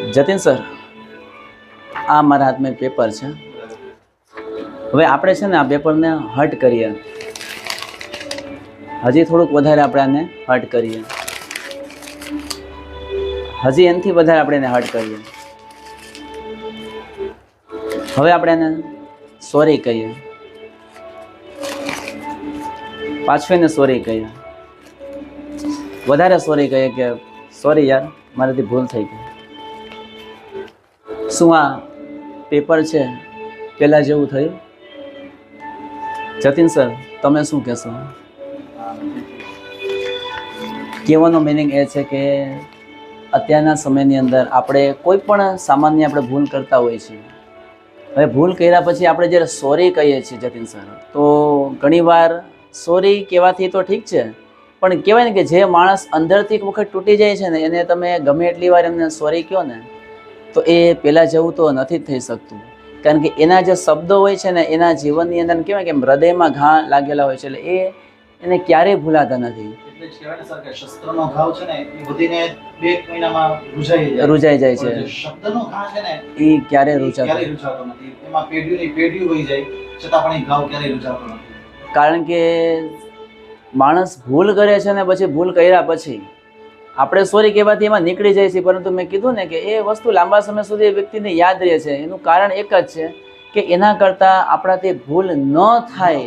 Jatin sir, આ મારા હાથમાં પેપર છે. હવે આપણે છે ને આ પેપરને હટ કરીએ, હજી થોડુંક વધારે આપણે આને હટ કરીએ, હજી એનાથી વધારે આપણે એને હટ કરીએ. હવે આપણે એને સોરી કહીએ, પાછું એને સોરી કહીએ, વધારે સોરી કહીએ કે સોરી યાર, મારાથી ભૂલ થઈ ગઈ. શું આ પેપર છે પહેલાં જેવું થયું? જતીન સર, તમે શું કહેશો? કહેવાનો મિનિંગ એ છે કે અત્યારના સમયની અંદર આપણે કોઈ પણ સામાન્ય આપણે ભૂલ કરતા હોઈએ છીએ. હવે ભૂલ કર્યા પછી આપણે જ્યારે સોરી કહીએ છીએ જતીન સર, તો ઘણીવાર સોરી કહેવાથી તો ઠીક છે, પણ કહેવાય ને કે જે માણસ અંદરથી એક વખત તૂટી જાય છે ને, એને તમે ગમે એટલી વાર એમને સોરી કહો ને, તો એ પહેલાં જેવું તો નથી જ થઈ શકતું. કારણ કે એના જે શબ્દો હોય છે ને, એના જીવનની અંદર કહેવાય કે હૃદયમાં ઘા લાગેલા હોય છે, એટલે એ એને ક્યારેય ભૂલાતા નથી. રૂજાઈ જાય છે, એ ક્યારેય રૂજાતો નથી. કારણ કે માણસ ભૂલ કરે છે ને, પછી ભૂલ કર્યા પછી આપણે સોરી કહેવાથી એમાં નીકળી જાય છે, પરંતુ મેં કીધું ને કે એ વસ્તુ લાંબા સમય સુધી વ્યક્તિને યાદ રહે છે. એનું કારણ એક જ છે કે એના કરતાં આપણાથી ભૂલ ન થાય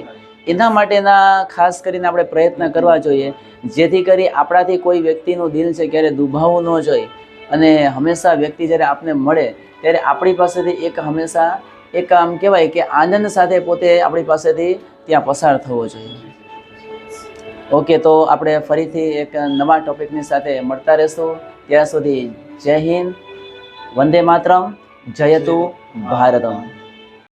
એના માટેના ખાસ કરીને આપણે પ્રયત્ન કરવા જોઈએ, જેથી કરી આપણાથી કોઈ વ્યક્તિનું દિલ છે ક્યારે દુભાવવું ન જોઈએ. અને હંમેશા વ્યક્તિ જ્યારે આપને મળે ત્યારે આપણી પાસેથી એક હંમેશા એક આમ કહેવાય કે આનંદ સાથે પોતે આપણી પાસેથી ત્યાં પસાર થવો જોઈએ. ઓકે, તો આપણે ફરીથી એક નવા ટોપિકની સાથે મળતા રહેશું. ત્યાં સુધી જય હિન્દ, વંદે માતરમ, જયતુ ભારતમ.